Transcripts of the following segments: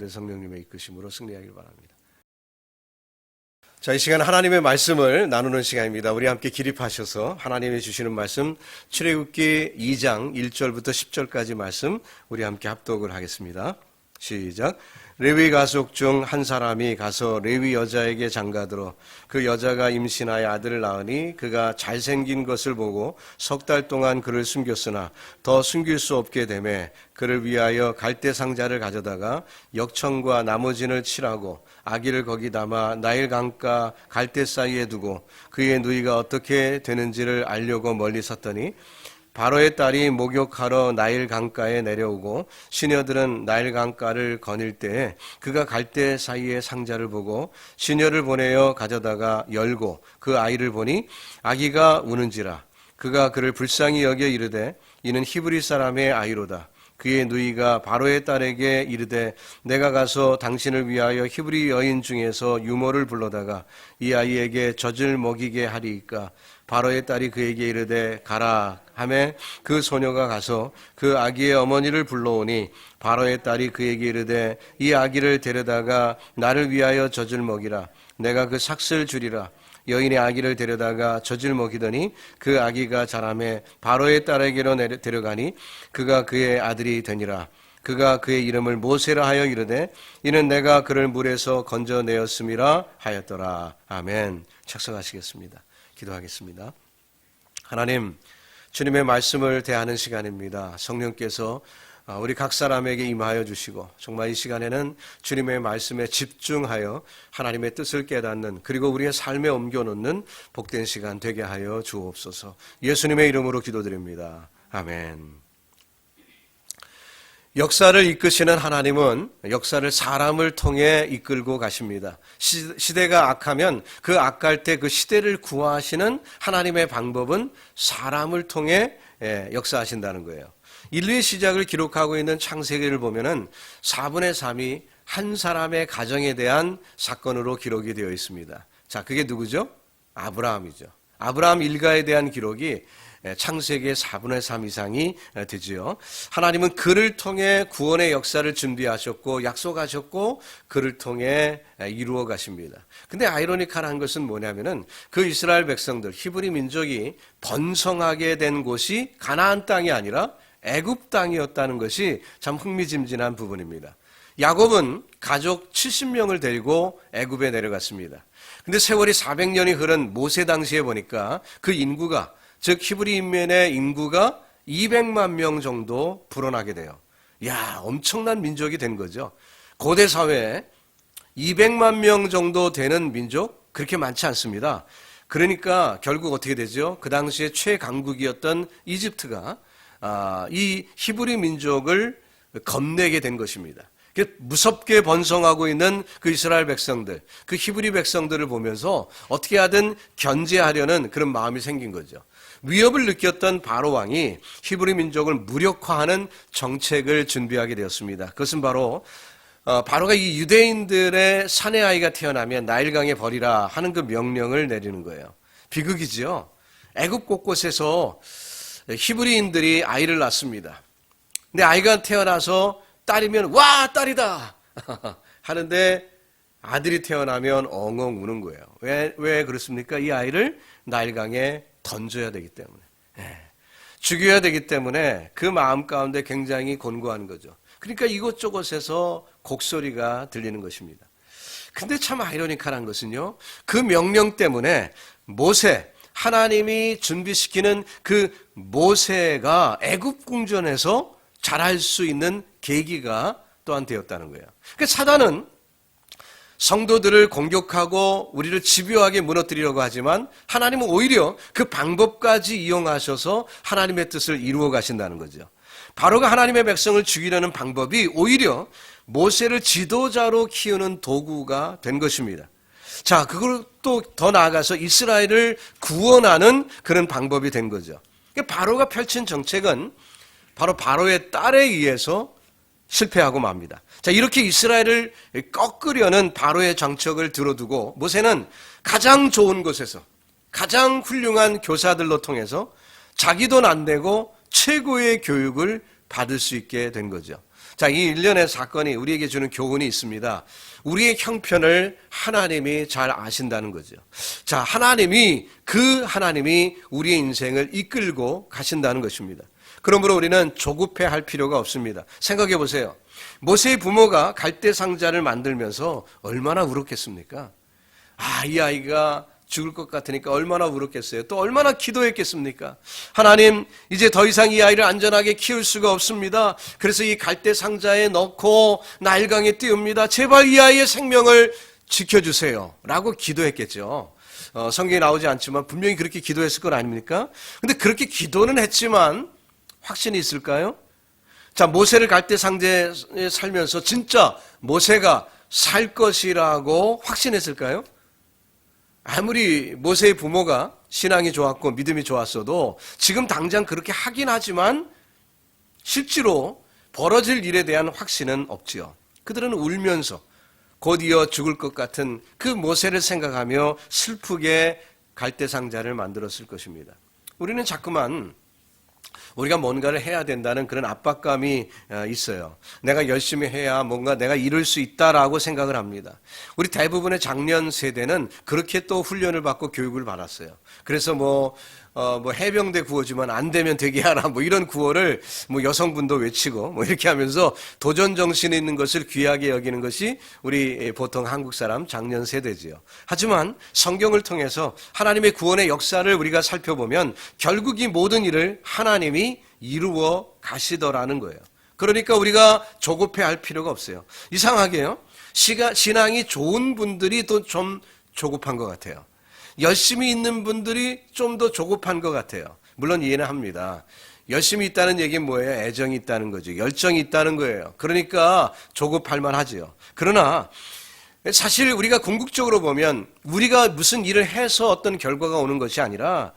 성령님의 이끄심으로 승리하길 바랍니다. 자, 이 시간 하나님의 말씀을 나누는 시간입니다. 우리 함께 기립하셔서 하나님이 주시는 말씀 출애굽기 2장 1절부터 10절까지 말씀 우리 함께 합독을 하겠습니다. 시작. 레위 가족 중 한 사람이 가서 레위 여자에게 장가들어 그 여자가 임신하여 아들을 낳으니 그가 잘생긴 것을 보고 석 달 동안 그를 숨겼으나 더 숨길 수 없게 되매 그를 위하여 갈대 상자를 가져다가 역청과 나무진을 칠하고 아기를 거기 담아 나일 강가 갈대 사이에 두고 그의 누이가 어떻게 되는지를 알려고 멀리 섰더니 바로의 딸이 목욕하러 나일 강가에 내려오고 시녀들은 나일 강가를 거닐 때에 그가 갈대 사이에 상자를 보고 시녀를 보내어 가져다가 열고 그 아이를 보니 아기가 우는지라 그가 그를 불쌍히 여겨 이르되 이는 히브리 사람의 아이로다. 그의 누이가 바로의 딸에게 이르되 내가 가서 당신을 위하여 히브리 여인 중에서 유모를 불러다가 이 아이에게 젖을 먹이게 하리이까. 바로의 딸이 그에게 이르되 가라 하매 그 소녀가 가서 그 아기의 어머니를 불러오니 바로의 딸이 그에게 이르되 이 아기를 데려다가 나를 위하여 젖을 먹이라. 내가 그 삭슬 주리라. 여인의 아기를 데려다가 젖을 먹이더니 그 아기가 자라매 바로의 딸에게로 데려가니 그가 그의 아들이 되니라. 그가 그의 이름을 모세라 하여 이르되 이는 내가 그를 물에서 건져내었음이라 하였더라. 아멘. 착석하시겠습니다. 기도하겠습니다. 하나님, 주님의 말씀을 대하는 시간입니다. 성령께서 우리 각 사람에게 임하여 주시고 정말 이 시간에는 주님의 말씀에 집중하여 하나님의 뜻을 깨닫는 그리고 우리의 삶에 옮겨놓는 복된 시간 되게 하여 주옵소서. 예수님의 이름으로 기도드립니다. 아멘. 역사를 이끄시는 하나님은 역사를 사람을 통해 이끌고 가십니다. 시대가 악하면 그 악할 때 그 시대를 구하시는 하나님의 방법은 사람을 통해 역사하신다는 거예요. 인류의 시작을 기록하고 있는 창세기를 보면은 4분의 3이 한 사람의 가정에 대한 사건으로 기록이 되어 있습니다. 자, 그게 누구죠? 아브라함이죠. 아브라함 일가에 대한 기록이 창세기의 4분의 3 이상이 되지요. 하나님은 그를 통해 구원의 역사를 준비하셨고 약속하셨고 그를 통해 이루어 가십니다. 근데 아이러니컬한 것은 뭐냐면은 그 이스라엘 백성들, 히브리 민족이 번성하게 된 곳이 가나안 땅이 아니라 애굽 땅이었다는 것이 참 흥미진진한 부분입니다. 야곱은 가족 70명을 데리고 애굽에 내려갔습니다. 근데 세월이 400년이 흐른 모세 당시에 보니까 그 인구가 즉 히브리 인민의 인구가 200만 명 정도 불어나게 돼요. 이야, 엄청난 민족이 된 거죠. 고대 사회에 200만 명 정도 되는 민족 그렇게 많지 않습니다. 그러니까 결국 어떻게 되죠? 그 당시에 최강국이었던 이집트가 이 히브리 민족을 겁내게 된 것입니다. 무섭게 번성하고 있는 그 이스라엘 백성들, 그 히브리 백성들을 보면서 어떻게 하든 견제하려는 그런 마음이 생긴 거죠. 위협을 느꼈던 바로 왕이 히브리 민족을 무력화하는 정책을 준비하게 되었습니다. 그것은 바로 바로가 이 유대인들의 사내 아이가 태어나면 나일강에 버리라 하는 그 명령을 내리는 거예요. 비극이지요. 애굽 곳곳에서 히브리인들이 아이를 낳습니다. 근데 아이가 태어나서 딸이면 와 딸이다 하는데 아들이 태어나면 엉엉 우는 거예요. 왜 그렇습니까? 이 아이를 나일강에 던져야 되기 때문에, 죽여야 되기 때문에 그 마음 가운데 굉장히 곤고한 거죠. 그러니까 이곳저곳에서 곡소리가 들리는 것입니다. 근데 참 아이러니컬한 것은요, 그 명령 때문에 모세, 하나님이 준비시키는 그 모세가 애굽 궁전에서 자랄 수 있는 계기가 또한 되었다는 거예요. 그러니까 사단은 성도들을 공격하고 우리를 집요하게 무너뜨리려고 하지만 하나님은 오히려 그 방법까지 이용하셔서 하나님의 뜻을 이루어 가신다는 거죠. 바로가 하나님의 백성을 죽이려는 방법이 오히려 모세를 지도자로 키우는 도구가 된 것입니다. 자, 그걸 또 더 나아가서 이스라엘을 구원하는 그런 방법이 된 거죠. 그러니까 바로가 펼친 정책은 바로 바로의 딸에 의해서 실패하고 맙니다. 자, 이렇게 이스라엘을 꺾으려는 바로의 정책을 들어두고 모세는 가장 좋은 곳에서 가장 훌륭한 교사들로 통해서 자기 돈 안 내고 최고의 교육을 받을 수 있게 된 거죠. 자, 이 일련의 사건이 우리에게 주는 교훈이 있습니다. 우리의 형편을 하나님이 잘 아신다는 거죠. 자, 하나님이 우리의 인생을 이끌고 가신다는 것입니다. 그러므로 우리는 조급해할 필요가 없습니다. 생각해 보세요. 모세의 부모가 갈대 상자를 만들면서 얼마나 울었겠습니까? 이 아이가 죽을 것 같으니까 얼마나 울었겠어요. 또 얼마나 기도했겠습니까? 하나님, 이제 더 이상 이 아이를 안전하게 키울 수가 없습니다. 그래서 이 갈대 상자에 넣고 나일강에 띄웁니다. 제발 이 아이의 생명을 지켜주세요. 라고 기도했겠죠. 성경에 나오지 않지만 분명히 그렇게 기도했을 건 아닙니까? 근데 그렇게 기도는 했지만 확신이 있을까요? 자, 모세를 갈대 상자에 살면서 진짜 모세가 살 것이라고 확신했을까요? 아무리 모세의 부모가 신앙이 좋았고 믿음이 좋았어도 지금 당장 그렇게 하긴 하지만 실제로 벌어질 일에 대한 확신은 없지요. 그들은 울면서 곧 이어 죽을 것 같은 그 모세를 생각하며 슬프게 갈대 상자를 만들었을 것입니다. 우리는 자꾸만 우리가 뭔가를 해야 된다는 그런 압박감이 있어요. 내가 열심히 해야 뭔가 내가 이룰 수 있다라고 생각을 합니다. 우리 대부분의 장년 세대는 그렇게 또 훈련을 받고 교육을 받았어요. 그래서 뭐 해병대 구호지만 안 되면 되게 하라 이런 구호를 여성분도 외치고 이렇게 하면서 도전 정신이 있는 것을 귀하게 여기는 것이 우리 보통 한국 사람 장년 세대지요. 하지만 성경을 통해서 하나님의 구원의 역사를 우리가 살펴보면 결국 이 모든 일을 하나님이 이루어 가시더라는 거예요. 그러니까 우리가 조급해할 필요가 없어요. 이상하게요. 신앙이 좋은 분들이 또 좀 조급한 것 같아요. 열심히 있는 분들이 좀 더 조급한 것 같아요. 물론 이해는 합니다. 열심히 있다는 얘기는 뭐예요? 애정이 있다는 거죠. 열정이 있다는 거예요. 그러니까 조급할 만하지요. 그러나 사실 우리가 궁극적으로 보면 우리가 무슨 일을 해서 어떤 결과가 오는 것이 아니라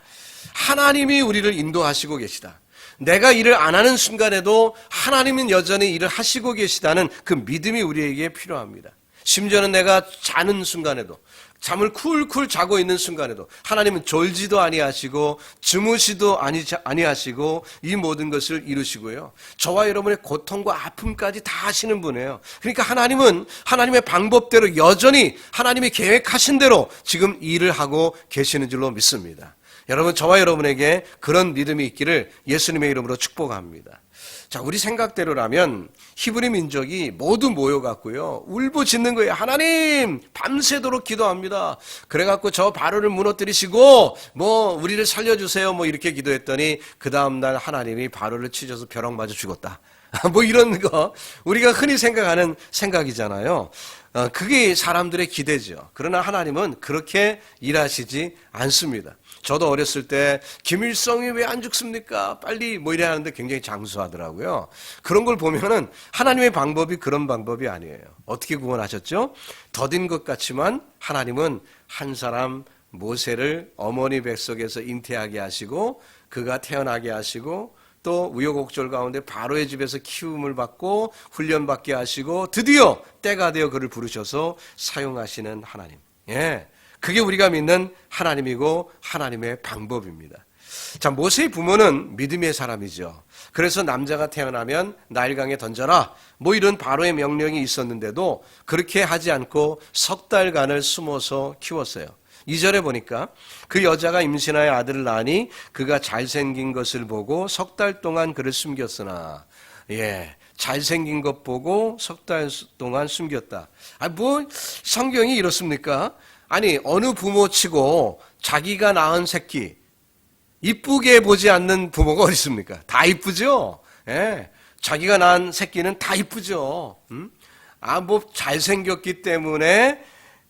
하나님이 우리를 인도하시고 계시다. 내가 일을 안 하는 순간에도 하나님은 여전히 일을 하시고 계시다는 그 믿음이 우리에게 필요합니다. 심지어는 내가 자는 순간에도, 잠을 쿨쿨 자고 있는 순간에도 하나님은 졸지도 아니하시고 주무시도 아니하시고 이 모든 것을 이루시고요. 저와 여러분의 고통과 아픔까지 다 하시는 분이에요. 그러니까 하나님은 하나님의 방법대로 여전히 하나님이 계획하신 대로 지금 일을 하고 계시는 줄로 믿습니다. 여러분, 저와 여러분에게 그런 믿음이 있기를 예수님의 이름으로 축복합니다. 자, 우리 생각대로라면 히브리 민족이 모두 모여갖고요, 울부짖는 거예요. 하나님, 밤새도록 기도합니다. 그래갖고 저 바로를 무너뜨리시고 우리를 살려주세요 이렇게 기도했더니 그 다음날 하나님이 바로를 치셔서 벼락 맞아 죽었다. 이런 거 우리가 흔히 생각하는 생각이잖아요. 그게 사람들의 기대죠. 그러나 하나님은 그렇게 일하시지 않습니다. 저도 어렸을 때 김일성이 왜 안 죽습니까? 빨리 이래 하는데 굉장히 장수하더라고요. 그런 걸 보면은 하나님의 방법이 그런 방법이 아니에요. 어떻게 구원하셨죠? 더딘 것 같지만 하나님은 한 사람 모세를 어머니 뱃속에서 잉태하게 하시고 그가 태어나게 하시고 또 우여곡절 가운데 바로의 집에서 키움을 받고 훈련받게 하시고 드디어 때가 되어 그를 부르셔서 사용하시는 하나님. 그게 우리가 믿는 하나님이고 하나님의 방법입니다. 자, 모세의 부모는 믿음의 사람이죠. 그래서 남자가 태어나면 나일강에 던져라 이런 바로의 명령이 있었는데도 그렇게 하지 않고 석 달간을 숨어서 키웠어요. 2절에 보니까 그 여자가 임신하여 아들을 낳으니 그가 잘생긴 것을 보고 석 달 동안 그를 숨겼으나 잘생긴 것 보고 석 달 동안 숨겼다. 성경이 이렇습니까? 아니, 어느 부모치고 자기가 낳은 새끼 이쁘게 보지 않는 부모가 어디 있습니까? 다 이쁘죠? 자기가 낳은 새끼는 다 이쁘죠. 잘생겼기 때문에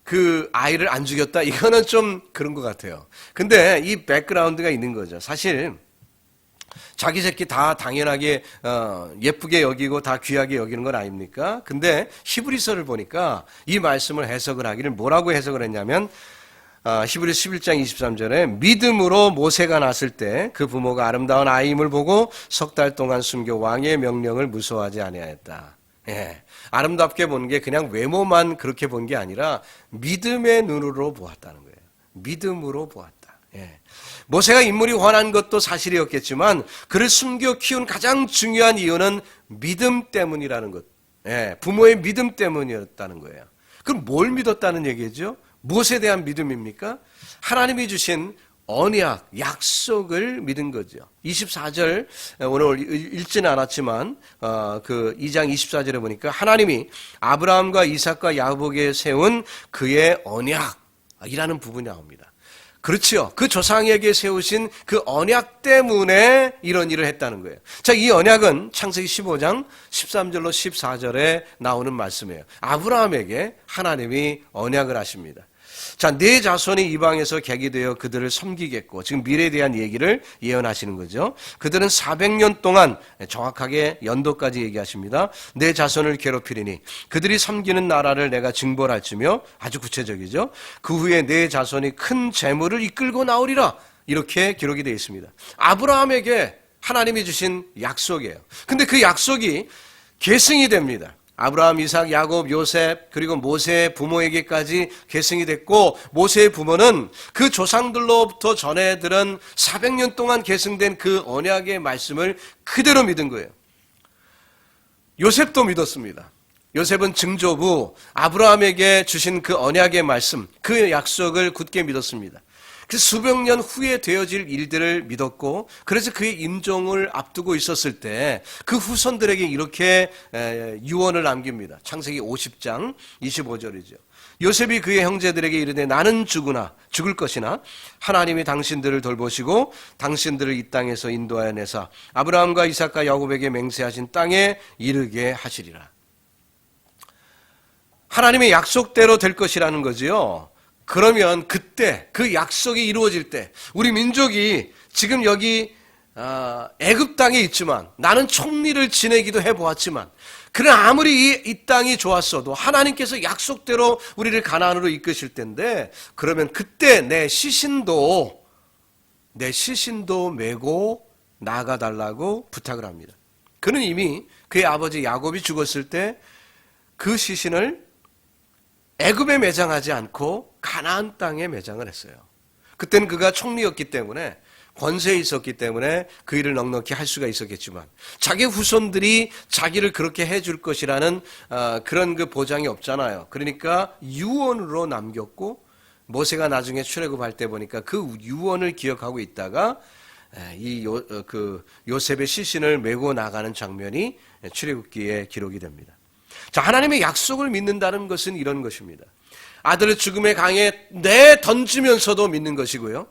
그 아이를 안 죽였다. 이거는 좀 그런 것 같아요. 근데 이 백그라운드가 있는 거죠. 사실 자기 새끼 다 당연하게 예쁘게 여기고 다 귀하게 여기는 건 아닙니까? 근데 히브리서를 보니까 이 말씀을 해석을 하기를 뭐라고 해석을 했냐면 히브리서 11장 23절에 믿음으로 모세가 낳았을 때 그 부모가 아름다운 아이임을 보고 석 달 동안 숨겨 왕의 명령을 무서워하지 아니하였다. 아름답게 본 게 그냥 외모만 그렇게 본 게 아니라 믿음의 눈으로 보았다는 거예요. 믿음으로 보았다. 모세가 인물이 환한 것도 사실이었겠지만 그를 숨겨 키운 가장 중요한 이유는 믿음 때문이라는 것. 부모의 믿음 때문이었다는 거예요. 그럼 뭘 믿었다는 얘기죠? 무엇에 대한 믿음입니까? 하나님이 주신 언약, 약속을 믿은 거죠. 24절, 오늘 읽지는 않았지만, 그 2장 24절에 보니까 하나님이 아브라함과 이삭과 야곱에게 세운 그의 언약이라는 부분이 나옵니다. 그렇죠. 그 조상에게 세우신 그 언약 때문에 이런 일을 했다는 거예요. 자, 이 언약은 창세기 15장 13절로 14절에 나오는 말씀이에요. 아브라함에게 하나님이 언약을 하십니다. 자, 네 자손이 이방에서 객이 되어 그들을 섬기겠고, 지금 미래에 대한 얘기를 예언하시는 거죠. 그들은 400년 동안, 정확하게 연도까지 얘기하십니다. 네 자손을 괴롭히리니 그들이 섬기는 나라를 내가 징벌할지며, 아주 구체적이죠. 그 후에 네 자손이 큰 재물을 이끌고 나오리라, 이렇게 기록이 되어 있습니다. 아브라함에게 하나님이 주신 약속이에요. 근데 그 약속이 계승이 됩니다. 아브라함, 이삭, 야곱, 요셉, 그리고 모세의 부모에게까지 계승이 됐고, 모세의 부모는 그 조상들로부터 전해 들은 400년 동안 계승된 그 언약의 말씀을 그대로 믿은 거예요. 요셉도 믿었습니다. 요셉은 증조부 아브라함에게 주신 그 언약의 말씀, 그 약속을 굳게 믿었습니다. 그 수백 년 후에 되어질 일들을 믿었고, 그래서 그의 임종을 앞두고 있었을 때 그 후손들에게 이렇게 유언을 남깁니다. 창세기 50장 25절이죠. 요셉이 그의 형제들에게 이르되 나는 죽을 것이나 하나님이 당신들을 돌보시고 당신들을 이 땅에서 인도하여 내사 아브라함과 이삭과 야곱에게 맹세하신 땅에 이르게 하시리라. 하나님의 약속대로 될 것이라는 거지요. 그러면 그때 그 약속이 이루어질 때 우리 민족이 지금 여기 애굽 땅에 있지만, 나는 총리를 지내기도 해보았지만, 그러나 아무리 이 땅이 좋았어도 하나님께서 약속대로 우리를 가나안으로 이끄실 텐데, 그러면 그때 내 시신도 메고 나가달라고 부탁을 합니다. 그는 이미 그의 아버지 야곱이 죽었을 때 그 시신을 애굽에 매장하지 않고 가나안 땅에 매장을 했어요. 그때는 그가 총리였기 때문에, 권세에 있었기 때문에 그 일을 넉넉히 할 수가 있었겠지만, 자기 후손들이 자기를 그렇게 해줄 것이라는 그런 그 보장이 없잖아요. 그러니까 유언으로 남겼고, 모세가 나중에 출애굽할 때 보니까 그 유언을 기억하고 있다가 요셉의 시신을 메고 나가는 장면이 출애굽기에 기록이 됩니다. 자, 하나님의 약속을 믿는다는 것은 이런 것입니다. 아들을 죽음의 강에 내던지면서도 믿는 것이고요,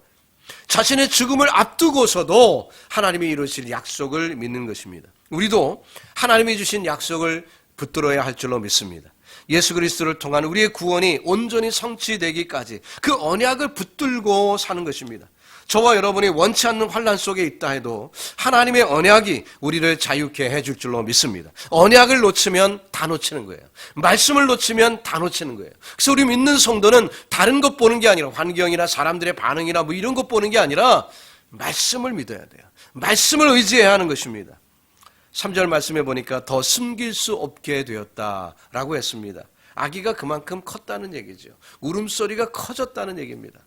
자신의 죽음을 앞두고서도 하나님이 이루실 약속을 믿는 것입니다. 우리도 하나님이 주신 약속을 붙들어야 할 줄로 믿습니다. 예수 그리스도를 통한 우리의 구원이 온전히 성취되기까지 그 언약을 붙들고 사는 것입니다. 저와 여러분이 원치 않는 환난 속에 있다 해도 하나님의 언약이 우리를 자유케 해줄 줄로 믿습니다. 언약을 놓치면 다 놓치는 거예요. 말씀을 놓치면 다 놓치는 거예요. 그래서 우리 믿는 성도는 다른 것 보는 게 아니라, 환경이나 사람들의 반응이나 뭐 이런 것 보는 게 아니라 말씀을 믿어야 돼요. 말씀을 의지해야 하는 것입니다. 3절 말씀에 보니까 더 숨길 수 없게 되었다라고 했습니다. 아기가 그만큼 컸다는 얘기죠. 울음소리가 커졌다는 얘기입니다.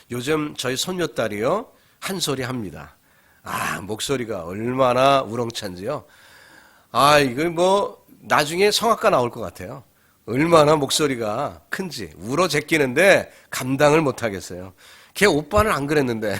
요즘 저희 손녀딸이요, 한 소리 합니다. 목소리가 얼마나 우렁찬지요. 이거 뭐 나중에 성악가 나올 것 같아요. 얼마나 목소리가 큰지 울어 제끼는데 감당을 못 하겠어요. 걔 오빠는 안 그랬는데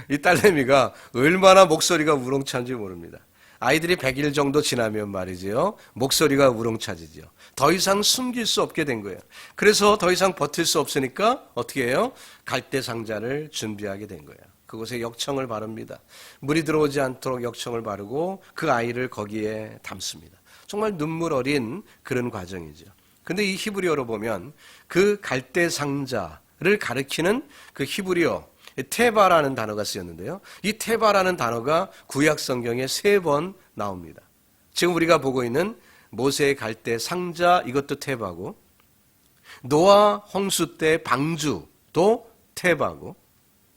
이 딸내미가 얼마나 목소리가 우렁찬지 모릅니다. 아이들이 100일 정도 지나면 말이지요, 목소리가 우렁차지죠. 더 이상 숨길 수 없게 된 거예요. 그래서 더 이상 버틸 수 없으니까 어떻게 해요? 갈대 상자를 준비하게 된 거예요. 그곳에 역청을 바릅니다. 물이 들어오지 않도록 역청을 바르고 그 아이를 거기에 담습니다. 정말 눈물 어린 그런 과정이죠. 근데 이 히브리어로 보면 그 갈대 상자를 가리키는 그 히브리어 테바라는 단어가 쓰였는데요, 이 테바라는 단어가 구약 성경에 3번 나옵니다. 지금 우리가 보고 있는 모세의 갈대 상자, 이것도 테바고, 노아 홍수 때 방주도 테바고,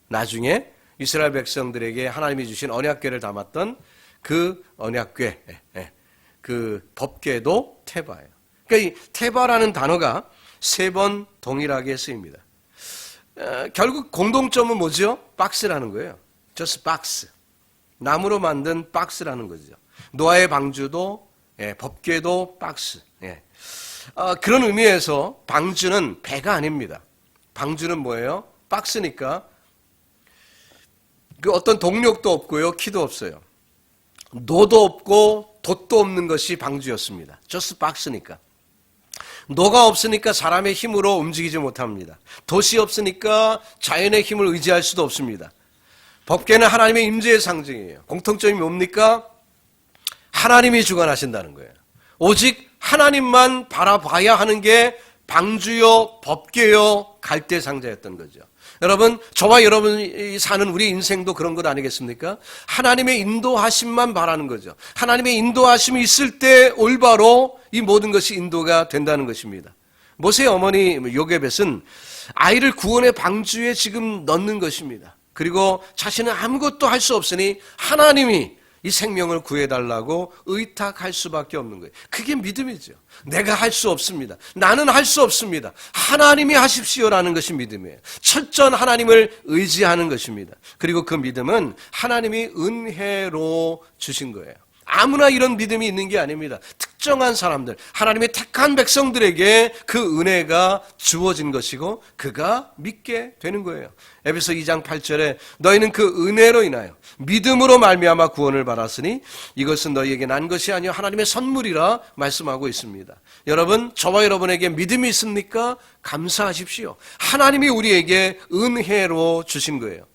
나중에 이스라엘 백성들에게 하나님이 주신 언약궤를 담았던 그 언약궤, 그 법궤도 테바예요. 그러니까 이 테바라는 단어가 3번 동일하게 쓰입니다. 결국 공동점은 뭐죠? 박스라는 거예요. just box. 나무로 만든 박스라는 거죠. 노아의 방주도 법궤도 박스. 그런 의미에서 방주는 배가 아닙니다. 방주는 뭐예요? 박스니까 그 어떤 동력도 없고요, 키도 없어요. 노도 없고 돛도 없는 것이 방주였습니다. just 박스니까. 노가 없으니까 사람의 힘으로 움직이지 못합니다. 돛이 없으니까 자연의 힘을 의지할 수도 없습니다. 법궤는 하나님의 임재의 상징이에요. 공통점이 뭡니까? 하나님이 주관하신다는 거예요. 오직 하나님만 바라봐야 하는 게 방주요, 법궤요, 갈대상자였던 거죠. 여러분, 저와 여러분이 사는 우리 인생도 그런 것 아니겠습니까? 하나님의 인도하심만 바라는 거죠. 하나님의 인도하심이 있을 때 올바로 이 모든 것이 인도가 된다는 것입니다. 모세의 어머니 요게벳은 아이를 구원의 방주에 지금 넣는 것입니다. 그리고 자신은 아무것도 할 수 없으니 하나님이 이 생명을 구해달라고 의탁할 수밖에 없는 거예요. 그게 믿음이죠. 내가 할 수 없습니다. 나는 할 수 없습니다. 하나님이 하십시오라는 것이 믿음이에요. 철저한 하나님을 의지하는 것입니다. 그리고 그 믿음은 하나님이 은혜로 주신 거예요. 아무나 이런 믿음이 있는 게 아닙니다. 특정한 사람들, 하나님의 택한 백성들에게 그 은혜가 주어진 것이고 그가 믿게 되는 거예요. 에베소 2장 8절에 너희는 그 은혜로 인하여 믿음으로 말미암아 구원을 받았으니 이것은 너희에게 난 것이 아니요 하나님의 선물이라 말씀하고 있습니다. 여러분, 저와 여러분에게 믿음이 있습니까? 감사하십시오. 하나님이 우리에게 은혜로 주신 거예요.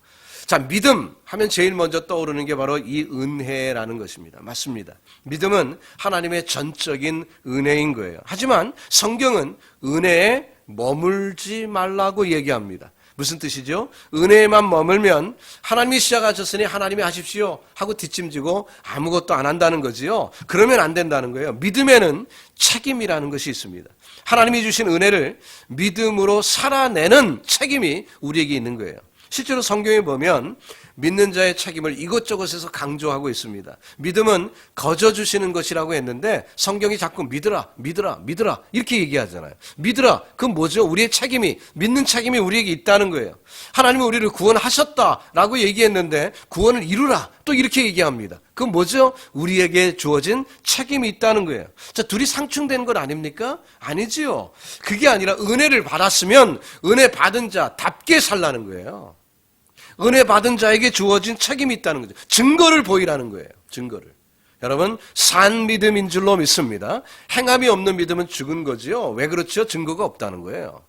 자, 믿음 하면 제일 먼저 떠오르는 게 바로 이 은혜라는 것입니다. 맞습니다. 믿음은 하나님의 전적인 은혜인 거예요. 하지만 성경은 은혜에 머물지 말라고 얘기합니다. 무슨 뜻이죠? 은혜에만 머물면 하나님이 시작하셨으니 하나님이 하십시오 하고 뒷짐지고 아무것도 안 한다는 거지요. 그러면 안 된다는 거예요. 믿음에는 책임이라는 것이 있습니다. 하나님이 주신 은혜를 믿음으로 살아내는 책임이 우리에게 있는 거예요. 실제로 성경에 보면 믿는 자의 책임을 이것저것에서 강조하고 있습니다. 믿음은 거저 주시는 것이라고 했는데 성경이 자꾸 믿으라, 믿으라, 믿으라 이렇게 얘기하잖아요. 믿으라, 그건 뭐죠? 우리의 책임이, 믿는 책임이 우리에게 있다는 거예요. 하나님은 우리를 구원하셨다라고 얘기했는데 구원을 이루라 또 이렇게 얘기합니다. 그건 뭐죠? 우리에게 주어진 책임이 있다는 거예요. 자, 둘이 상충된 것 아닙니까? 아니지요. 그게 아니라 은혜를 받았으면 은혜 받은 자답게 살라는 거예요. 은혜 받은 자에게 주어진 책임이 있다는 거죠. 증거를 보이라는 거예요. 증거를. 여러분, 산 믿음인 줄로 믿습니다. 행함이 없는 믿음은 죽은 거지요. 왜 그렇죠? 증거가 없다는 거예요.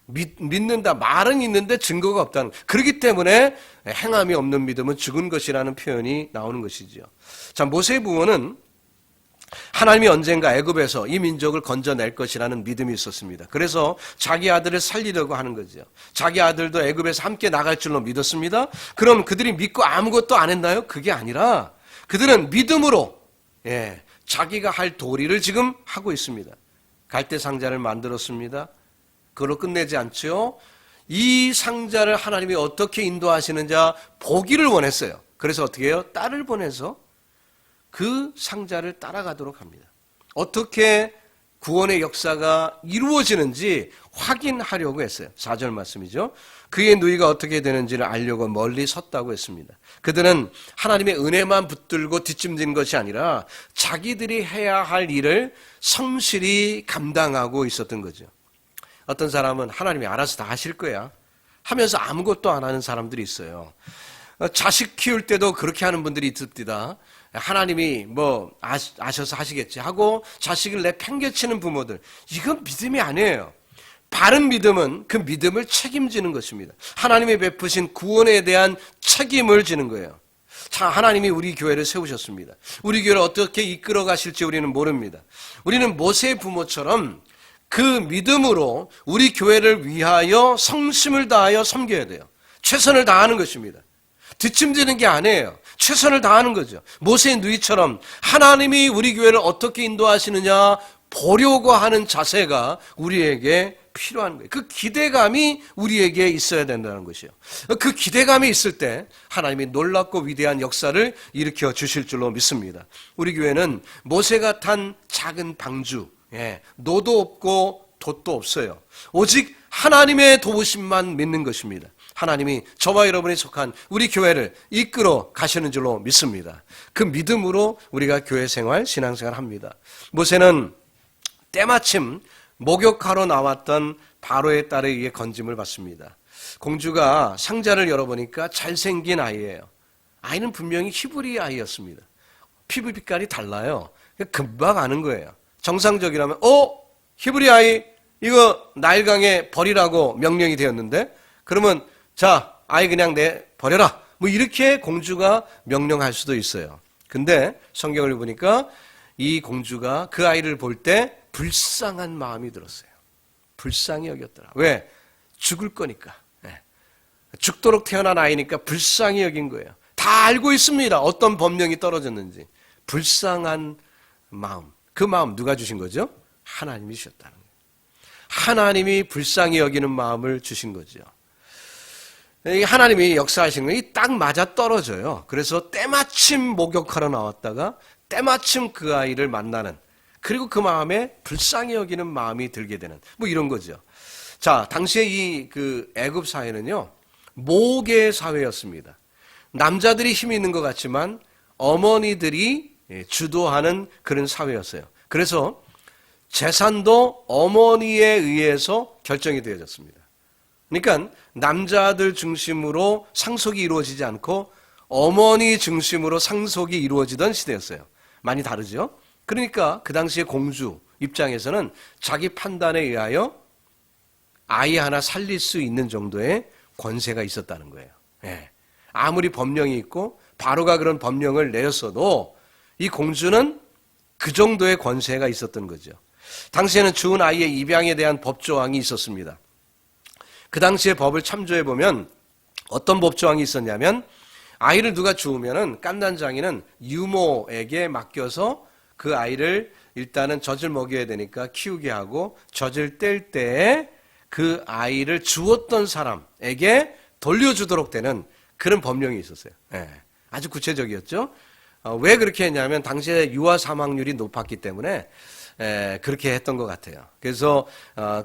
믿는다. 말은 있는데 증거가 없다는 거예요. 그렇기 때문에 행함이 없는 믿음은 죽은 것이라는 표현이 나오는 것이죠. 자, 모세의 부모는 하나님이 언젠가 애굽에서 이 민족을 건져낼 것이라는 믿음이 있었습니다. 그래서 자기 아들을 살리려고 하는 거죠. 자기 아들도 애굽에서 함께 나갈 줄로 믿었습니다. 그럼 그들이 믿고 아무것도 안 했나요? 그게 아니라 그들은 믿음으로 자기가 할 도리를 지금 하고 있습니다. 갈대 상자를 만들었습니다. 그걸로 끝내지 않죠. 이 상자를 하나님이 어떻게 인도하시는지 보기를 원했어요. 그래서 어떻게 해요? 딸을 보내서 그 상자를 따라가도록 합니다. 어떻게 구원의 역사가 이루어지는지 확인하려고 했어요. 4절 말씀이죠. 그의 누이가 어떻게 되는지를 알려고 멀리 섰다고 했습니다. 그들은 하나님의 은혜만 붙들고 뒷짐진 것이 아니라 자기들이 해야 할 일을 성실히 감당하고 있었던 거죠. 어떤 사람은 하나님이 알아서 다 하실 거야 하면서 아무것도 안 하는 사람들이 있어요. 자식 키울 때도 그렇게 하는 분들이 있습니다. 하나님이 아셔서 하시겠지 하고 자식을 내팽개치는 부모들. 이건 믿음이 아니에요. 바른 믿음은 그 믿음을 책임지는 것입니다. 하나님이 베푸신 구원에 대한 책임을 지는 거예요. 자, 하나님이 우리 교회를 세우셨습니다. 우리 교회를 어떻게 이끌어 가실지 우리는 모릅니다. 우리는 모세의 부모처럼 그 믿음으로 우리 교회를 위하여 성심을 다하여 섬겨야 돼요. 최선을 다하는 것입니다. 뒷짐지는 게 아니에요. 최선을 다하는 거죠. 모세의 누이처럼 하나님이 우리 교회를 어떻게 인도하시느냐 보려고 하는 자세가 우리에게 필요한 거예요. 그 기대감이 우리에게 있어야 된다는 것이에요. 그 기대감이 있을 때 하나님이 놀랍고 위대한 역사를 일으켜 주실 줄로 믿습니다. 우리 교회는 모세가 탄 작은 방주, 노도 없고 돛도 없어요. 오직 하나님의 도우심만 믿는 것입니다. 하나님이 저와 여러분이 속한 우리 교회를 이끌어 가시는 줄로 믿습니다. 그 믿음으로 우리가 교회 생활, 신앙생활 합니다. 모세는 때마침 목욕하러 나왔던 바로의 딸에 의해 건짐을 받습니다. 공주가 상자를 열어보니까 잘생긴 아이예요. 아이는 분명히 히브리 아이였습니다. 피부 빛깔이 달라요. 금방 아는 거예요. 정상적이라면 히브리 아이 이거 나일강에 버리라고 명령이 되었는데 그러면 자 아이 그냥 버려라 뭐 이렇게 공주가 명령할 수도 있어요. 근데 성경을 보니까 이 공주가 그 아이를 볼 때 불쌍한 마음이 들었어요. 불쌍히 여겼더라. 왜? 죽을 거니까. 죽도록 태어난 아이니까 불쌍히 여긴 거예요. 다 알고 있습니다. 어떤 법령이 떨어졌는지. 불쌍한 마음. 그 마음 누가 주신 거죠? 하나님이 주셨다는 거예요. 하나님이 불쌍히 여기는 마음을 주신 거죠. 하나님이 역사하신 것이 딱 맞아 떨어져요. 그래서 때마침 목욕하러 나왔다가 때마침 그 아이를 만나는, 그리고 그 마음에 불쌍히 여기는 마음이 들게 되는 뭐 이런 거죠. 자, 당시에 이 애굽 사회는요 모계 사회였습니다. 남자들이 힘이 있는 것 같지만 어머니들이 주도하는 그런 사회였어요. 그래서 재산도 어머니에 의해서 결정이 되어졌습니다. 그러니까 남자들 중심으로 상속이 이루어지지 않고 어머니 중심으로 상속이 이루어지던 시대였어요. 많이 다르죠? 그러니까 그 당시에 공주 입장에서는 자기 판단에 의하여 아이 하나 살릴 수 있는 정도의 권세가 있었다는 거예요. 아무리 법령이 있고 바로가 그런 법령을 내렸어도 이 공주는 그 정도의 권세가 있었던 거죠. 당시에는 죽은 아이의 입양에 대한 법조항이 있었습니다. 그 당시의 법을 참조해 보면 어떤 법조항이 있었냐면 아이를 누가 주우면은 깐난장이는 유모에게 맡겨서 그 아이를 일단은 젖을 먹여야 되니까 키우게 하고 젖을 뗄 때 그 아이를 주었던 사람에게 돌려주도록 되는 그런 법령이 있었어요. 아주 구체적이었죠. 왜 그렇게 했냐면 당시에 유아 사망률이 높았기 때문에 그렇게 했던 것 같아요. 그래서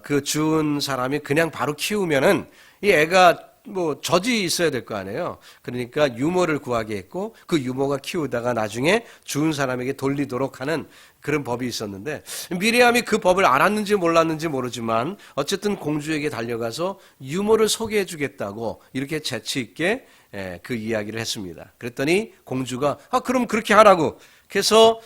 그 주운 사람이 그냥 바로 키우면은 이 애가 뭐 젖이 있어야 될 거 아니에요. 그러니까 유모를 구하게 했고 그 유모가 키우다가 나중에 주운 사람에게 돌리도록 하는 그런 법이 있었는데 미리암이 그 법을 알았는지 몰랐는지 모르지만 어쨌든 공주에게 달려가서 유모를 소개해 주겠다고 이렇게 재치 있게 그 이야기를 했습니다. 그랬더니 공주가 그럼 그렇게 하라고 해서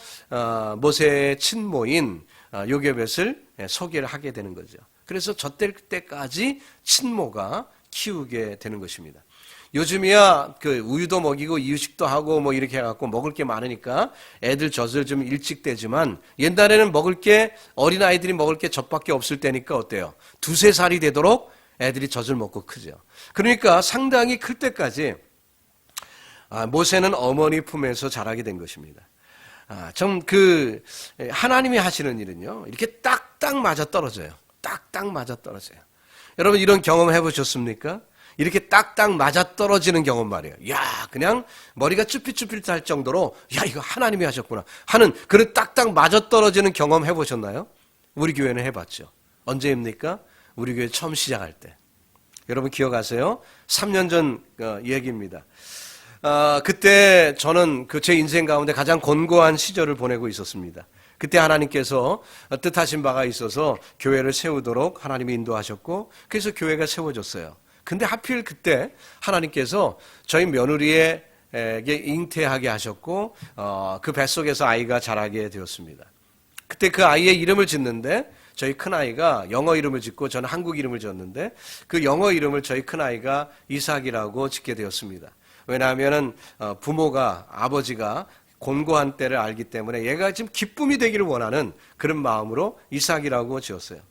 모세의 친모인 요게벳을 소개를 하게 되는 거죠. 그래서 젖될 때까지 친모가 키우게 되는 것입니다. 요즘이야 우유도 먹이고 이유식도 하고 뭐 이렇게 해갖고 먹을 게 많으니까 애들 젖을 좀 일찍 떼지만 옛날에는 어린 아이들이 먹을 게 젖밖에 없을 때니까 어때요? 2-3살이 되도록 애들이 젖을 먹고 크죠. 그러니까 상당히 클 때까지 모세는 어머니 품에서 자라게 된 것입니다. 하나님이 하시는 일은요 이렇게 딱딱 맞아 떨어져요. 딱딱 맞아 떨어져요. 여러분 이런 경험 해보셨습니까? 이렇게 딱딱 맞아 떨어지는 경험 말이에요. 그냥 머리가 쭈삣쭈삣할 정도로 이거 하나님이 하셨구나 하는 그런 딱딱 맞아 떨어지는 경험 해보셨나요? 우리 교회는 해봤죠. 언제입니까? 우리 교회 처음 시작할 때. 여러분 기억하세요? 3년 전 얘기입니다. 그때 저는 제 인생 가운데 가장 곤고한 시절을 보내고 있었습니다. 그때 하나님께서 뜻하신 바가 있어서 교회를 세우도록 하나님이 인도하셨고 그래서 교회가 세워졌어요. 근데 하필 그때 하나님께서 저희 며느리에게 잉태하게 하셨고 그 뱃속에서 아이가 자라게 되었습니다. 그때 그 아이의 이름을 짓는데 저희 큰아이가 영어 이름을 짓고 저는 한국 이름을 지었는데 그 영어 이름을 저희 큰아이가 이삭이라고 짓게 되었습니다. 왜냐하면 부모가 아버지가 곤고한 때를 알기 때문에 얘가 지금 기쁨이 되기를 원하는 그런 마음으로 이삭이라고 지었어요.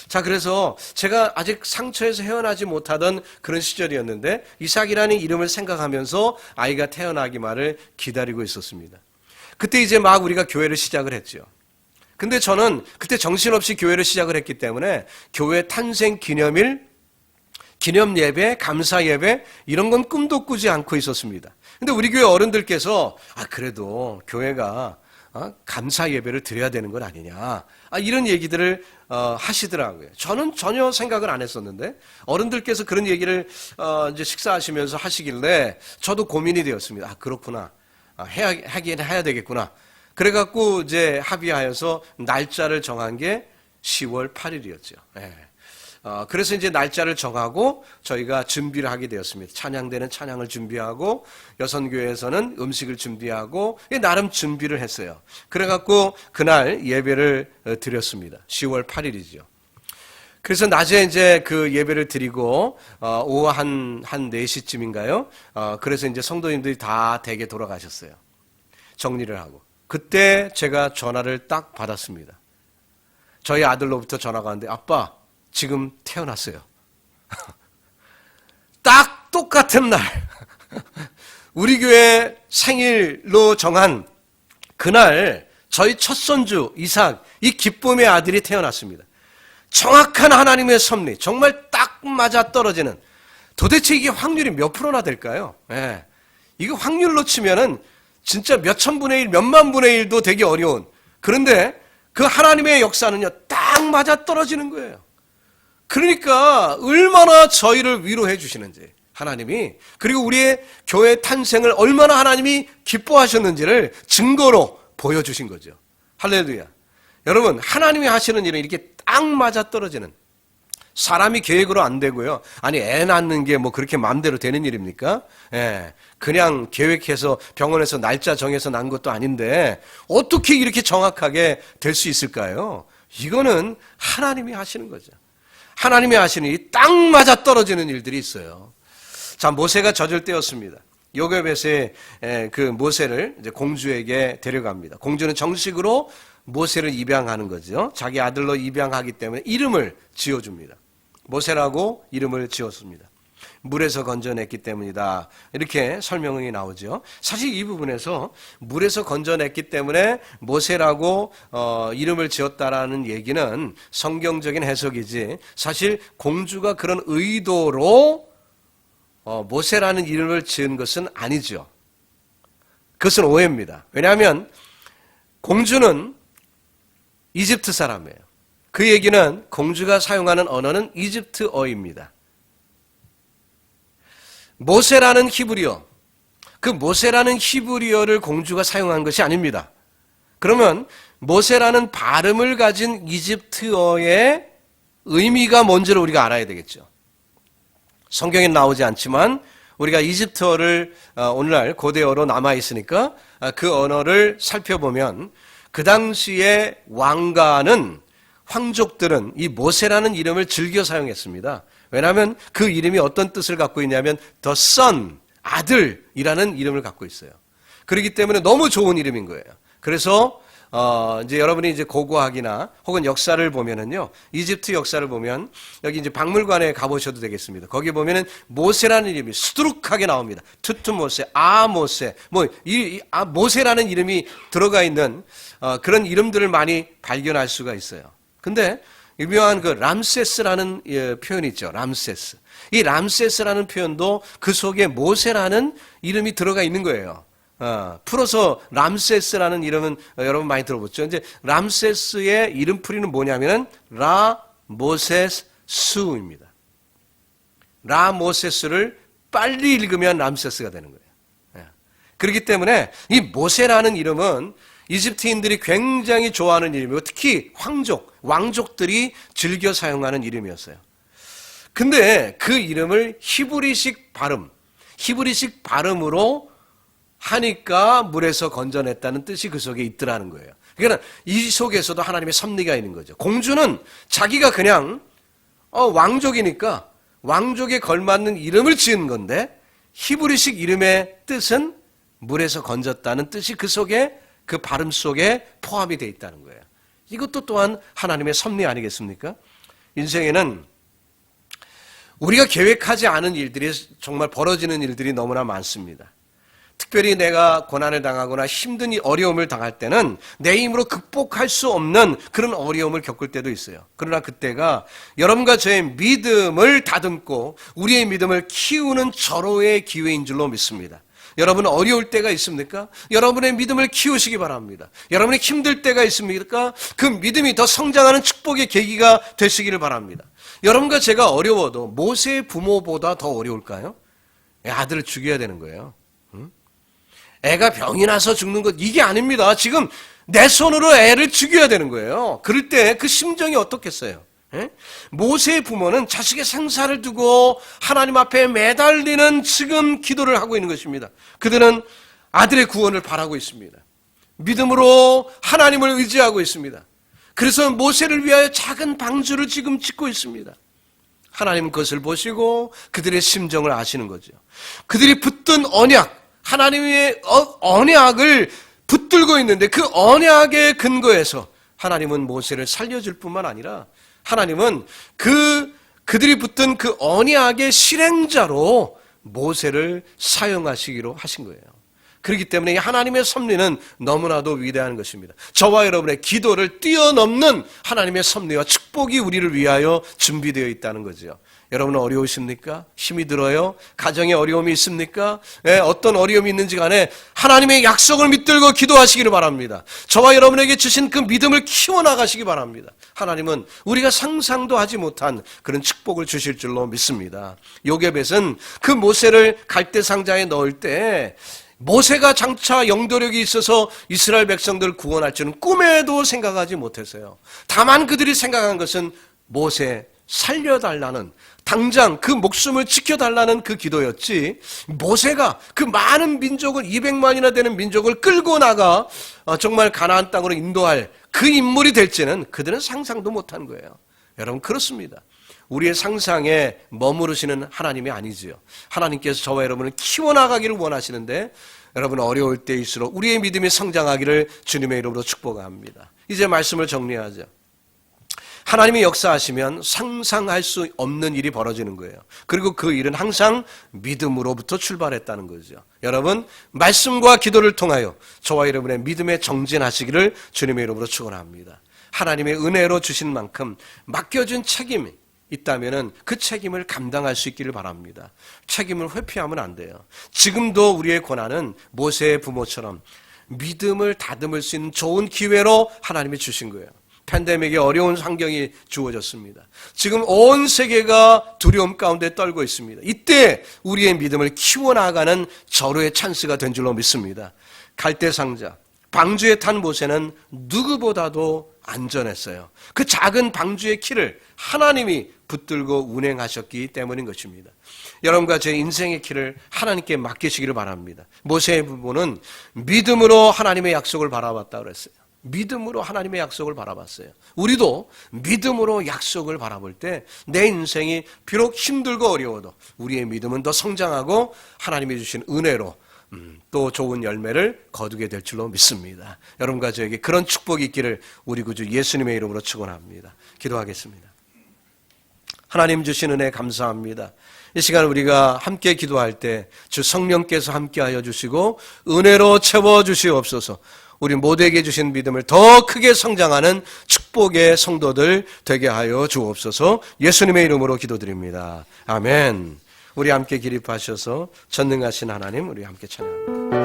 자, 그래서 제가 아직 상처에서 헤어나지 못하던 그런 시절이었는데 이삭이라는 이름을 생각하면서 아이가 태어나기만을 기다리고 있었습니다. 그때 이제 막 우리가 교회를 시작을 했죠. 근데 저는 그때 정신없이 교회를 시작을 했기 때문에 교회 탄생 기념일, 기념 예배, 감사 예배 이런 건 꿈도 꾸지 않고 있었습니다. 근데 우리 교회 어른들께서 그래도 교회가 감사 예배를 드려야 되는 건 아니냐 이런 얘기들을 하시더라고요. 저는 전혀 생각을 안 했었는데 어른들께서 그런 얘기를 이제 식사하시면서 하시길래 저도 고민이 되었습니다. 아, 그렇구나. 하긴 해야 되겠구나. 그래갖고 이제 합의하여서 날짜를 정한 게 10월 8일이었죠. 예. 그래서 이제 날짜를 정하고 저희가 준비를 하게 되었습니다. 찬양대는 찬양을 준비하고 여선교회에서는 음식을 준비하고 나름 준비를 했어요. 그래갖고 그날 예배를 드렸습니다. 10월 8일이죠. 그래서 낮에 이제 그 예배를 드리고 오후 한 4시쯤인가요? 그래서 이제 성도님들이 다 댁에 돌아가셨어요. 정리를 하고. 그때 제가 전화를 딱 받았습니다. 저희 아들로부터 전화가 왔는데 아빠 지금 태어났어요. 딱 똑같은 날 우리 교회 생일로 정한 그날 저희 첫 손주 이삭 이 기쁨의 아들이 태어났습니다. 정확한 하나님의 섭리 정말 딱 맞아 떨어지는 도대체 이게 확률이 몇 프로나 될까요? 예. 이거 확률로 치면은 진짜 몇 천분의 1, 몇만 분의 1도 되기 어려운 그런데 그 하나님의 역사는요 딱 맞아 떨어지는 거예요. 그러니까 얼마나 저희를 위로해 주시는지 하나님이 그리고 우리의 교회 탄생을 얼마나 하나님이 기뻐하셨는지를 증거로 보여주신 거죠. 할렐루야. 여러분 하나님이 하시는 일은 이렇게 딱 맞아 떨어지는 사람이 계획으로 안 되고요. 아니 애 낳는 게 뭐 그렇게 마음대로 되는 일입니까? 예, 그냥 계획해서 병원에서 날짜 정해서 난 것도 아닌데 어떻게 이렇게 정확하게 될 수 있을까요? 이거는 하나님이 하시는 거죠. 하나님이 하시는 일이 딱 맞아 떨어지는 일들이 있어요. 자, 모세가 젖을 때였습니다. 요괴벳의 그 모세를 이제 공주에게 데려갑니다. 공주는 정식으로 모세를 입양하는 거죠. 자기 아들로 입양하기 때문에 이름을 지어줍니다. 모세라고 이름을 지었습니다. 물에서 건져냈기 때문이다. 이렇게 설명이 나오죠. 사실 이 부분에서 물에서 건져냈기 때문에 모세라고 이름을 지었다라는 얘기는 성경적인 해석이지 사실 공주가 그런 의도로 모세라는 이름을 지은 것은 아니죠. 그것은 오해입니다. 왜냐하면 공주는 이집트 사람이에요. 그 얘기는 공주가 사용하는 언어는 이집트어입니다. 모세라는 히브리어, 그 모세라는 히브리어를 공주가 사용한 것이 아닙니다. 그러면 모세라는 발음을 가진 이집트어의 의미가 뭔지를 우리가 알아야 되겠죠. 성경에 나오지 않지만 우리가 이집트어를 오늘날 고대어로 남아있으니까 그 언어를 살펴보면 그 당시에 왕가는 황족들은 이 모세라는 이름을 즐겨 사용했습니다. 왜냐하면 그 이름이 어떤 뜻을 갖고 있냐면 the son, 아들이라는 이름을 갖고 있어요. 그렇기 때문에 너무 좋은 이름인 거예요. 그래서 이제 여러분이 이제 고고학이나 혹은 역사를 보면은요, 이집트 역사를 보면 여기 이제 박물관에 가보셔도 되겠습니다. 거기 보면은 모세라는 이름이 수두룩하게 나옵니다. 투투모세, 아모세, 모세라는 이름이 들어가 있는 그런 이름들을 많이 발견할 수가 있어요. 근데 유명한 그 람세스라는 표현이 있죠. 람세스. 이 람세스라는 표현도 그 속에 모세라는 이름이 들어가 있는 거예요. 풀어서 람세스라는 이름은 여러분 많이 들어봤죠. 이제 람세스의 이름풀이는 뭐냐면은 라모세스입니다. 라모세스를 빨리 읽으면 람세스가 되는 거예요. 그렇기 때문에 이 모세라는 이름은 이집트인들이 굉장히 좋아하는 이름이고 특히 왕족들이 즐겨 사용하는 이름이었어요. 근데 그 이름을 히브리식 발음으로 하니까 물에서 건져냈다는 뜻이 그 속에 있더라는 거예요. 그러니까 이 속에서도 하나님의 섭리가 있는 거죠. 공주는 자기가 그냥 왕족이니까 왕족에 걸맞는 이름을 지은 건데 히브리식 이름의 뜻은 물에서 건졌다는 뜻이 그 속에 그 발음 속에 포함이 되어 있다는 거예요. 이것도 또한 하나님의 섭리 아니겠습니까? 인생에는 우리가 계획하지 않은 일들이 정말 벌어지는 일들이 너무나 많습니다. 특별히 내가 고난을 당하거나 힘든 어려움을 당할 때는 내 힘으로 극복할 수 없는 그런 어려움을 겪을 때도 있어요. 그러나 그때가 여러분과 저의 믿음을 다듬고 우리의 믿음을 키우는 절호의 기회인 줄로 믿습니다. 여러분 어려울 때가 있습니까? 여러분의 믿음을 키우시기 바랍니다. 여러분이 힘들 때가 있습니까? 그 믿음이 더 성장하는 축복의 계기가 되시기를 바랍니다. 여러분과 제가 어려워도 모세의 부모보다 더 어려울까요? 아들을 죽여야 되는 거예요. 애가 병이 나서 죽는 것 이게 아닙니다. 지금 내 손으로 애를 죽여야 되는 거예요. 그럴 때 그 심정이 어떻겠어요? 모세의 부모는 자식의 생사를 두고 하나님 앞에 매달리는 지금 기도를 하고 있는 것입니다. 그들은 아들의 구원을 바라고 있습니다. 믿음으로 하나님을 의지하고 있습니다. 그래서 모세를 위하여 작은 방주를 지금 짓고 있습니다. 하나님은 그것을 보시고 그들의 심정을 아시는 거죠. 그들이 붙든 언약, 하나님의 언약을 붙들고 있는데 그 언약의 근거에서 하나님은 모세를 살려줄 뿐만 아니라 하나님은 그들이 붙든 그 언약의 실행자로 모세를 사용하시기로 하신 거예요. 그렇기 때문에 하나님의 섭리는 너무나도 위대한 것입니다. 저와 여러분의 기도를 뛰어넘는 하나님의 섭리와 축복이 우리를 위하여 준비되어 있다는 거죠. 여러분은 어려우십니까? 힘이 들어요? 가정에 어려움이 있습니까? 어떤 어려움이 있는지 간에 하나님의 약속을 믿들고 기도하시기를 바랍니다. 저와 여러분에게 주신 그 믿음을 키워나가시기 바랍니다. 하나님은 우리가 상상도 하지 못한 그런 축복을 주실 줄로 믿습니다. 요게벳은 그 모세를 갈대상자에 넣을 때 모세가 장차 영도력이 있어서 이스라엘 백성들을 구원할 줄은 꿈에도 생각하지 못했어요. 다만 그들이 생각한 것은 모세 살려달라는, 당장 그 목숨을 지켜달라는 그 기도였지, 모세가 그 많은 민족을 200만이나 되는 민족을 끌고 나가 정말 가나안 땅으로 인도할 그 인물이 될지는 그들은 상상도 못한 거예요. 여러분 그렇습니다. 우리의 상상에 머무르시는 하나님이 아니지요. 하나님께서 저와 여러분을 키워나가기를 원하시는데 여러분 어려울 때일수록 우리의 믿음이 성장하기를 주님의 이름으로 축복합니다. 이제 말씀을 정리하죠. 하나님이 역사하시면 상상할 수 없는 일이 벌어지는 거예요. 그리고 그 일은 항상 믿음으로부터 출발했다는 거죠. 여러분 말씀과 기도를 통하여 저와 여러분의 믿음에 정진하시기를 주님의 이름으로 축원합니다. 하나님의 은혜로 주신 만큼 맡겨준 책임이 있다면 그 책임을 감당할 수 있기를 바랍니다. 책임을 회피하면 안 돼요. 지금도 우리의 고난은 모세의 부모처럼 믿음을 다듬을 수 있는 좋은 기회로 하나님이 주신 거예요. 팬데믹의 어려운 환경이 주어졌습니다. 지금 온 세계가 두려움 가운데 떨고 있습니다. 이때 우리의 믿음을 키워나가는 절호의 찬스가 된 줄로 믿습니다. 갈대상자, 방주에 탄 모세는 누구보다도 안전했어요. 그 작은 방주의 키를 하나님이 붙들고 운행하셨기 때문인 것입니다. 여러분과 제 인생의 키를 하나님께 맡기시기를 바랍니다. 모세의 부모는 믿음으로 하나님의 약속을 바라봤다고 그랬어요. 믿음으로 하나님의 약속을 바라봤어요. 우리도 믿음으로 약속을 바라볼 때 내 인생이 비록 힘들고 어려워도 우리의 믿음은 더 성장하고 하나님이 주신 은혜로 또 좋은 열매를 거두게 될 줄로 믿습니다. 여러분과 저에게 그런 축복이 있기를 우리 구주 예수님의 이름으로 축원합니다. 기도하겠습니다. 하나님 주신 은혜 감사합니다. 이 시간 우리가 함께 기도할 때 주 성령께서 함께하여 주시고 은혜로 채워주시옵소서. 우리 모두에게 주신 믿음을 더 크게 성장하는 축복의 성도들 되게 하여 주옵소서. 예수님의 이름으로 기도드립니다. 아멘. 우리 함께 기립하셔서 전능하신 하나님 우리 함께 찬양합니다.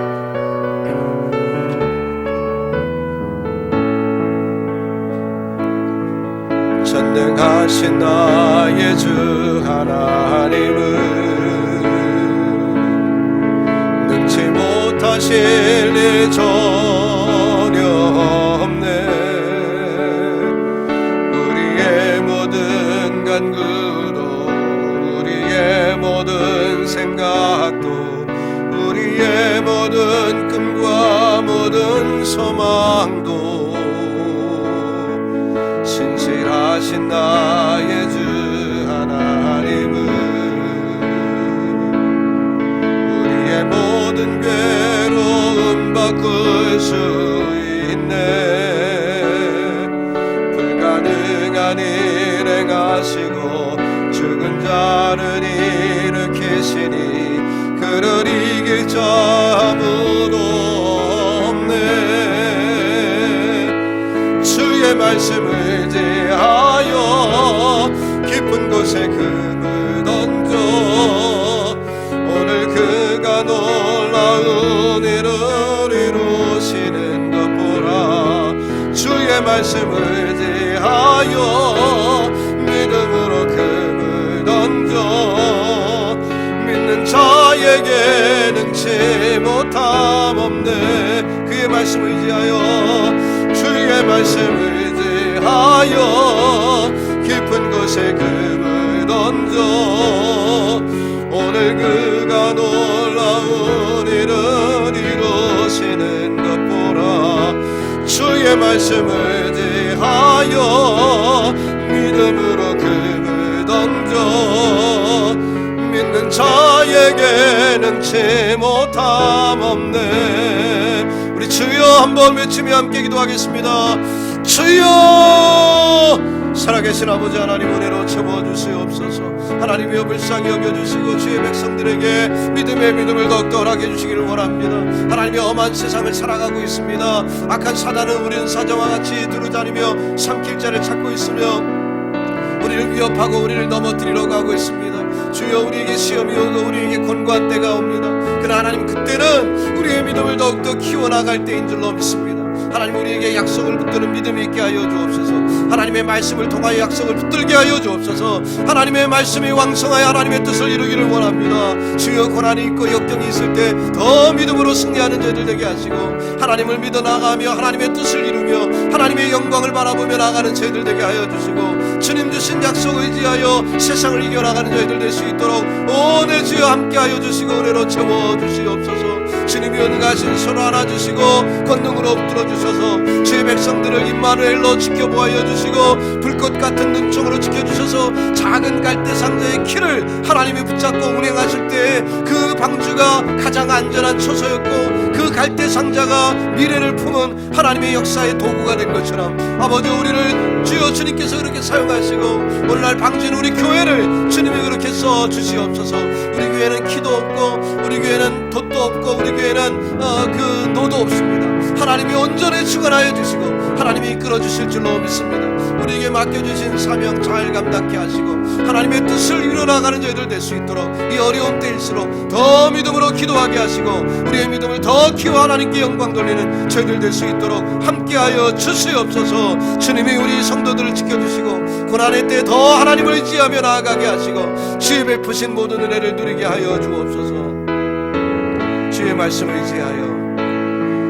전능하신 나의 주 하나님은 능치 못하실 일 전혀 없네. 우리의 모든 간구도 우리의 모든 생각도 우리의 모든 꿈과 모든 소망도 신실하신 나의 주 하나님은 우리의 모든 괴로움 바꿀 수 있네. 불가능한 일 행하시고 죽은 자를 일으키시니 그를 이길 자 아무도 없네. 주의 말씀을 지하여 깊은 곳에 그를 던져 오늘 그가 놀라운 말씀을 대하여 믿음으로 금을 던져 믿는 자에게 능치 못함 없네. 그의 말씀을 의지하여 주의 말씀을 대하여 깊은 곳에 금을 던져 오늘 그가 놀라운 일을 이루시는 것 보라. 주의 말씀을 대하여 믿음으로 금을 던져 믿는 자에게 능치 못함 없네. 우리 주여 한번 외치며 함께 기도하겠습니다. 주여, 살아계신 아버지 하나님, 은혜로 채워주시옵소서. 하나님이여 불쌍히 여겨주시고 주의 백성들에게 믿음의 믿음을 더욱더 허락해 주시기를 원합니다. 하나님의 험한 세상을 살아가고 있습니다. 악한 사단은 우리는 사자와 같이 두루다니며 삼킬 자를 찾고 있으며 우리를 위협하고 우리를 넘어뜨리러 가고 있습니다. 주여, 우리에게 시험이 오고 우리에게 곤고한 때가 옵니다. 그러나 하나님, 그때는 우리의 믿음을 더욱더 키워나갈 때인 줄로 믿습니다. 하나님, 우리에게 약속을 붙드는 믿음이 있게 하여 주옵소서. 하나님의 말씀을 통하여 약속을 붙들게 하여 주옵소서. 하나님의 말씀이 왕성하여 하나님의 뜻을 이루기를 원합니다. 주여, 고난이 있고 역경이 있을 때 더 믿음으로 승리하는 저희들 되게 하시고 하나님을 믿어 나가며 하나님의 뜻을 이루며 하나님의 영광을 바라보며 나가는 저희들 되게 하여 주시고 주님 주신 약속 의지하여 세상을 이겨나가는 저희들 될 수 있도록 내 주여 함께하여 주시고 은혜로 채워주시옵소서. 주님이 은가신 손 하나 주시고 권능으로 엎드려 주셔서 주의 백성들을 임마누엘로 지켜보아여 주시고 불꽃 같은 눈총으로 지켜주셔서 작은 갈대 상자의 키를 하나님이 붙잡고 운행하실 때 그 방주가 가장 안전한 처소였고 그 갈대 상자가 미래를 품은 하나님의 역사의 도구가 된 것처럼 아버지, 우리를 주여 주님께서 그렇게 사용하시고 오늘날 방주는 우리 교회를 주님이 그렇게 써 주시옵소서. 우리 교회는 키도 없고 우리 교회는 돛도 없고 우리 교회는 그 노도 없습니다. 하나님이 온전히 주관하여 주시고 하나님이 이끌어 주실 줄로 믿습니다. 우리에게 맡겨주신 사명 잘 감당케 하시고 하나님의 뜻을 이루어나가는 저희들 될 수 있도록 이 어려운 때일수록 더 믿음으로 기도하게 하시고 우리의 믿음을 더 키워 하나님께 영광 돌리는 저희들 될 수 있도록 함께하여 주시옵소서. 주님이 우리 성도들을 지켜주시고 고난의 때 더 하나님을 의지하며 나아가게 하시고 주의 베푸신 모든 은혜를 누리게 하여 주옵소서. 주의 말씀을 의지하여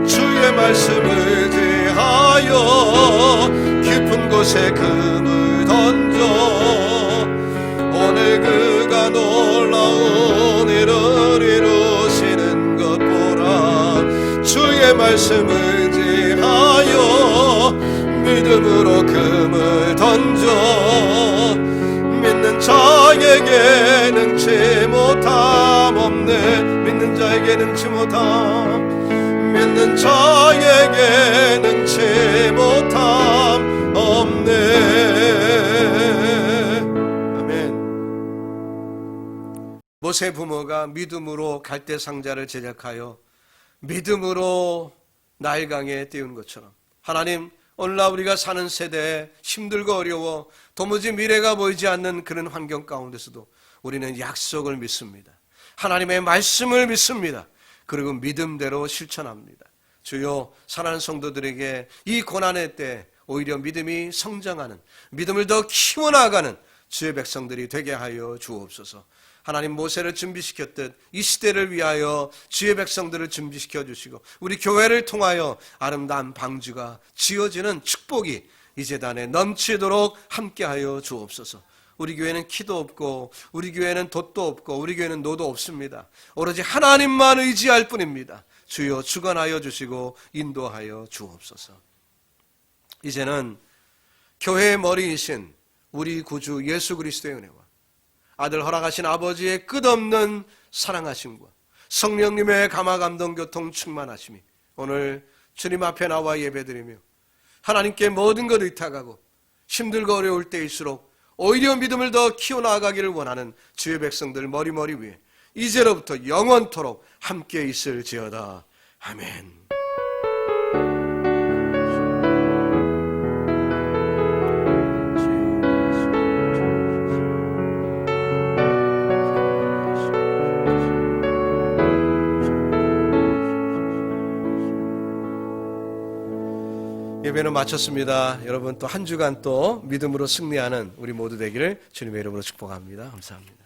주의 말씀을 대하여 깊은 곳에 금을 던져 오늘 그가 놀라운 일을 이루시는 것 보라. 주의 말씀을 대하여 믿음으로 금을 던져 믿는 자에게 능치 못함 없네. 믿는 자에게 능치 못함, 믿는 자에게 능치 못함 없네. 아멘. 모세 부모가 믿음으로 갈대 상자를 제작하여 믿음으로 나일강에 띄운 것처럼 하나님, 오늘날 우리가 사는 세대에 힘들고 어려워 도무지 미래가 보이지 않는 그런 환경 가운데서도 우리는 약속을 믿습니다. 하나님의 말씀을 믿습니다. 그리고 믿음대로 실천합니다. 주여, 사랑하는 성도들에게 이 고난의 때 오히려 믿음이 성장하는, 믿음을 더 키워나가는 주의 백성들이 되게 하여 주옵소서. 하나님, 모세를 준비시켰듯 이 시대를 위하여 주의 백성들을 준비시켜 주시고 우리 교회를 통하여 아름다운 방주가 지어지는 축복이 이 제단에 넘치도록 함께하여 주옵소서. 우리 교회는 키도 없고 우리 교회는 돛도 없고 우리 교회는 노도 없습니다. 오로지 하나님만 의지할 뿐입니다. 주여, 주관하여 주시고 인도하여 주옵소서. 이제는 교회의 머리이신 우리 구주 예수 그리스도의 은혜와 아들 허락하신 아버지의 끝없는 사랑하심과 성령님의 감화감동 교통 충만하심이 오늘 주님 앞에 나와 예배드리며 하나님께 모든 것 의탁하고 힘들고 어려울 때일수록 오히려 믿음을 더 키워나가기를 원하는 주의 백성들 머리머리 위에 이제로부터 영원토록 함께 있을지어다. 아멘. 예배는 마쳤습니다. 여러분 또 한 주간 또 믿음으로 승리하는 우리 모두 되기를 주님의 이름으로 축복합니다. 감사합니다.